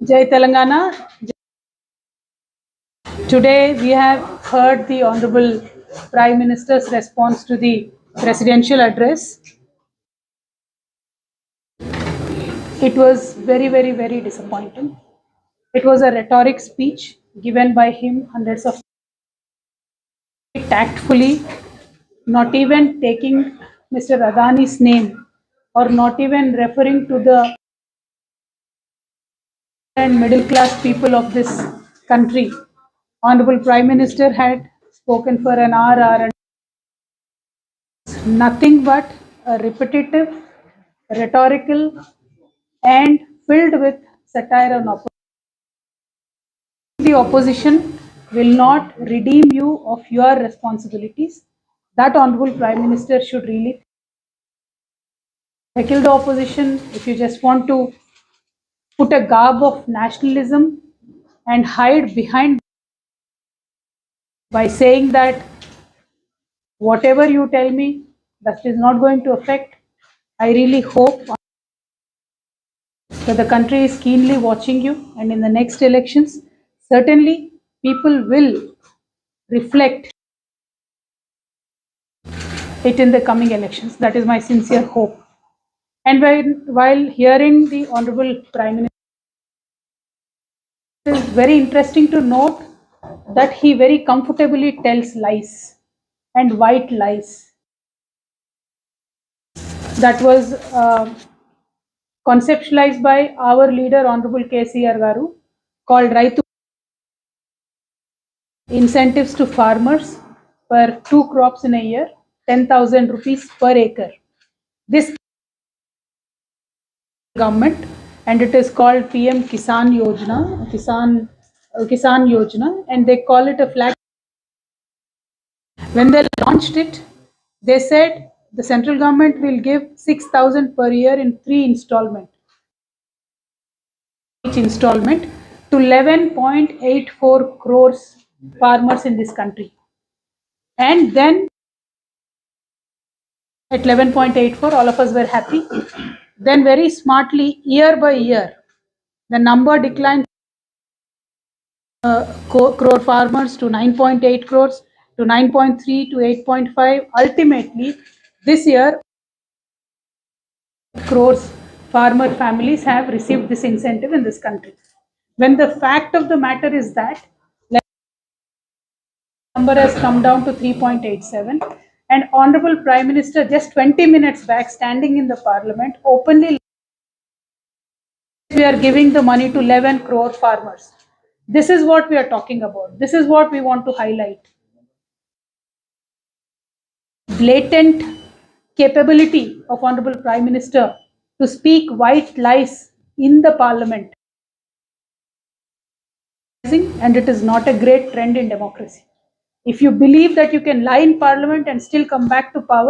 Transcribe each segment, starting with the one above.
Jai Telangana. Today we have heard the Honorable Prime Minister's response to the presidential address. It was very, very, very disappointing. It was a rhetoric speech given by him hundreds of tactfully, not even taking Mr. Adani's name or not even referring to the and middle class people of this country. Honorable Prime Minister had spoken for an hour and nothing but a repetitive, rhetorical, and filled with satire and opposition. The opposition will not redeem you of your responsibilities. That Honorable Prime Minister should really tackle the opposition. If you just want to put a garb of nationalism and hide behind by saying that whatever you tell me, that is not going to affect. I really hope that the country is keenly watching you, and in the next elections, certainly people will reflect it in the coming elections. That is my sincere hope. And while hearing the Honorable Prime Minister, it is very interesting to note that he very comfortably tells lies and white lies. That was conceptualized by our leader, Honorable KCR Garu, called Raitu incentives to farmers for 2 crops in a year, 10,000 rupees per acre. This government, and it is called PM Kisan Yojana, Kisan Yojana, and they call it a flag. When they launched it, they said the central government will give 6,000 per year in 3 installments. Each installment to 11.84 crores farmers in this country. And then at 11.84, all of us were happy. Then very smartly, year by year, the number declined crore farmers to 9.8 crores, to 9.3, to 8.5. Ultimately, this year, crores farmer families have received this incentive in this country. When the fact of the matter is that number has come down to 3.87, and Honorable Prime Minister just 20 minutes back, standing in the Parliament, openly we are giving the money to 11 crore farmers. This is what we are talking about. This is what we want to highlight. Blatant capability of Honorable Prime Minister to speak white lies in the Parliament. And it is not a great trend in democracy. If you believe that you can lie in Parliament and still come back to power,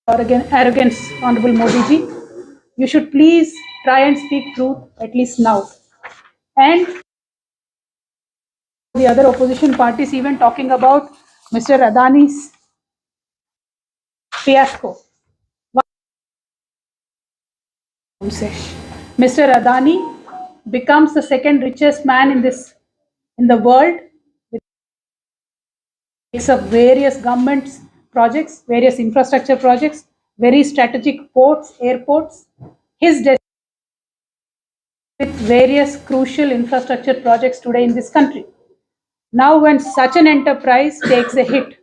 or again arrogance, Honorable Modi ji, you should please try and speak truth at least now. And the other opposition parties even talking about Mr. Adani's fiasco. Mr. Adani becomes the second richest man in the world with of various government projects, various infrastructure projects, very strategic ports, airports. His with various crucial infrastructure projects today in this country. Now, when such an enterprise takes a hit,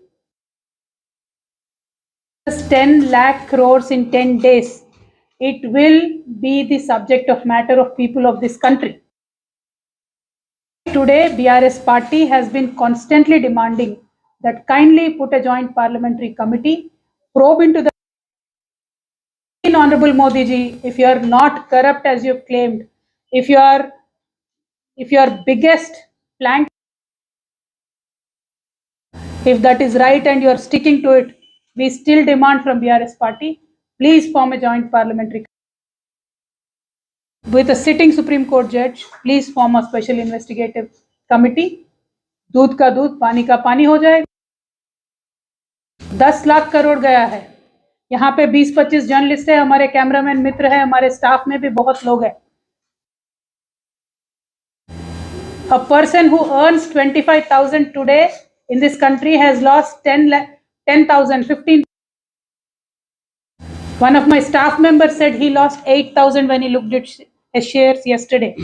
10 lakh crores in 10 days, it will be the subject of matter of people of this country. Today, BRS party has been constantly demanding that kindly put a joint parliamentary committee, probe into the Honorable Modi ji, if you are not corrupt as you have claimed, if your biggest plank, if that is right and you are sticking to it, we still demand from BRS party, please form a joint parliamentary with a sitting Supreme Court judge. Please form a special investigative committee. दूध का दूध, पानी का पानी हो जाएगा. 10 लाख करोड़ गया है. यहाँ पे 20-25 जर्नलिस्ट है, हमारे कैमरामैन मित्र है, हमारे स्टाफ में भी बहुत लोग हैं. A person who earns 25,000 today in this country has lost 10,000, 15. One of my staff members said he lost 8,000 when he looked at his shares yesterday.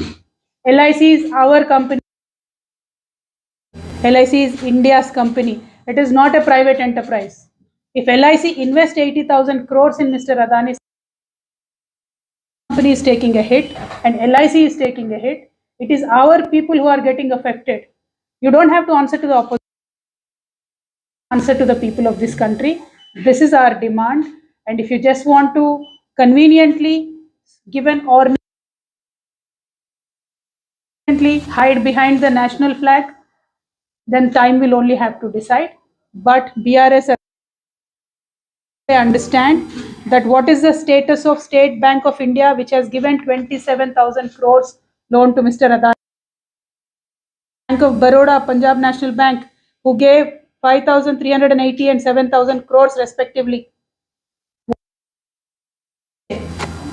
LIC is our company. LIC is India's company. It is not a private enterprise. If LIC invests 80,000 crores in Mr. Adani's company is taking a hit and LIC is taking a hit, it is our people who are getting affected. You don't have to answer to the opposition, answer to the people of this country. This is our demand. And if you just want to conveniently give an ornament, hide behind the national flag, then time will only have to decide. But BRS, I understand that what is the status of State Bank of India, which has given 27,000 crores loan to Mr. Adani. Bank of Baroda, Punjab National Bank, who gave 5,380 and 7,000 crores respectively.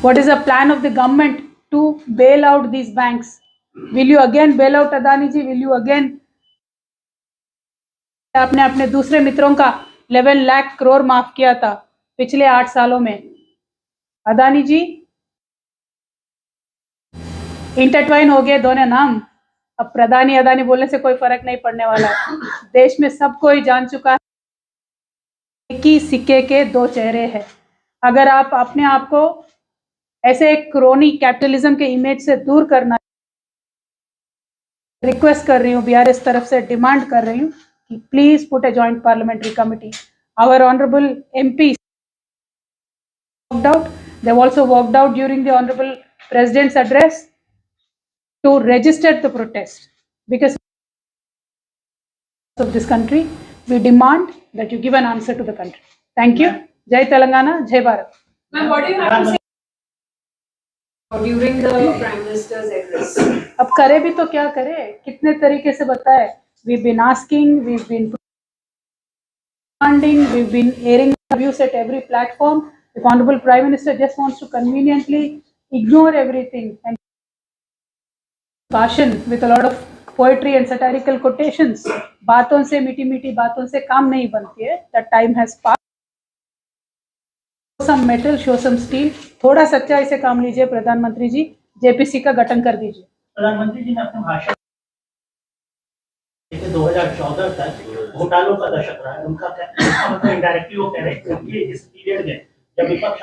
What is the plan of the government to bail out these banks? Will you again bail out Adani ji? Will you again आपने अपने दूसरे मित्रों का 11 लाख करोड़ माफ किया था पिछले 8 सालों में? अदानी जी इंटरट्वाइन हो गए दोनों नाम. अब प्रधानी अदानी बोलने से कोई फर्क नहीं पड़ने वाला है. देश में सब कोई जान चुका है कि सिक्के के दो चेहरे हैं. अगर आप अपने आप को ऐसे एक क्रोनी कैपिटलिज्म के इमेज से दूर करना, रिक्वेस्ट कर रही हूँ, बीआरएस तरफ से डिमांड कर रही हूँ कि please put a joint parliamentary committee. Our honourable MPs walked out. They've also walked out during the honorable president's address to register the protest. Because of this country, we demand that you give an answer to the country. Thank you. Jai Telangana, Jai Bharat. Ma'am, what do you have to say during the Prime Minister's address? अब करे भी तो क्या करे, कितने तरीके से बताए. We've been asking, we've been demanding, we've been airing views at every platform. If Honorable Prime Minister just wants to conveniently ignore everything and भाषण with a lot of poetry and satirical quotations, बातों से मीठी मीठी बातों से काम नहीं बनती है. That time has passed. Show some metal, show some steel. थोड़ा सच्चाई से काम लीजिए प्रधानमंत्री जी. जेपीसी का गठन कर दीजिए. प्रधानमंत्री जी ने अपने भाषण 2014 तक घोटालों का दशक रहा है. उनका क्या मतलब इनडायरेक्टली वो कह रहे हैं कि इस पीरियड में जब विपक्ष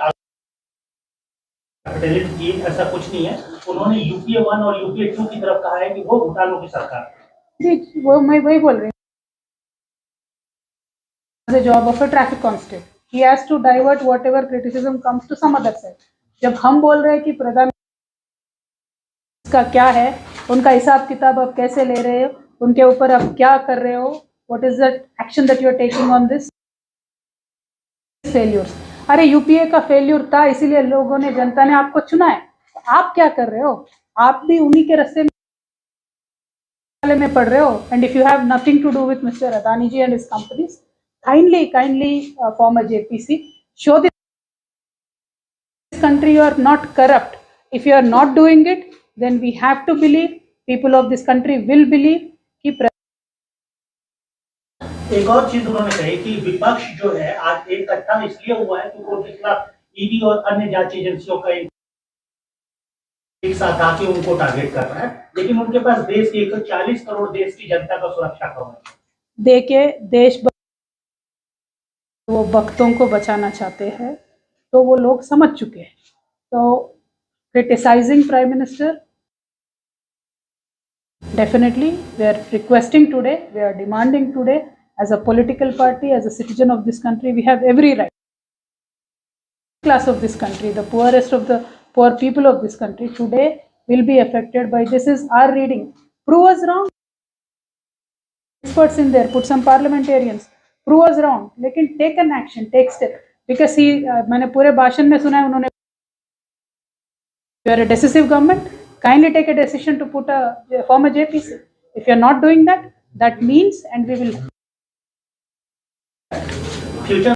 कैपिटलिज्म की ऐसा कुछ नहीं है. उन्होंने यूपीए 1 और यूपीए 2 की तरफ कहा है कि वो घोटालों की सरकार है. जी, वो मैं वही बोल रही हूँ. The job of a traffic constable, he has to divert whatever criticism comes to some other side. जब हम बोल रहे हैं कि प्रधान का क्या है, उनका हिसाब किताब आप कैसे ले रहे हो, उनके ऊपर आप क्या कर रहे हो, what is the action that you are taking on this failures. अरे यूपीए का फेल्यूर था, इसीलिए लोगों ने, जनता ने आपको चुना है. आप क्या कर रहे हो? आप भी उन्हीं के रास्ते में पढ़ रहे हो. And if you have nothing to do with mister Adani ji and his companies, kindly form a JPC. Show this country you are not corrupt. If you are not doing it, then we have to believe, people of this country will believe कि एक और चीज उन्होंने कही कि विपक्ष जो है आज इकट्ठा इसलिए हुआ है क्योंकि उनके खिलाफ ईडी और अन्य जांच एजेंसियों का एक साथ आके उनको टारगेट कर रहा है. लेकिन उनके पास देश की 140 करोड़ देश की जनता का सुरक्षा कवच है. देके देश वो भक्तों को बचाना चाहते हैं, तो वो लोग समझ चुके हैं. तो criticising prime minister, definitely we are requesting today, we are demanding today, as a political party, as a citizen of this country, we have every right. Class of this country, the poorest of the poor people of this country today will be affected by this. Is our reading. Prove us wrong. Experts in there, put some parliamentarians. Prove us wrong. लेकिन take an action, take step. Because he, मैंने पूरे भाषण में सुना है उन्होंने, you are a decisive government. Kindly take a decision to put a form a JPC. If you are not doing that, that means, and we will. Future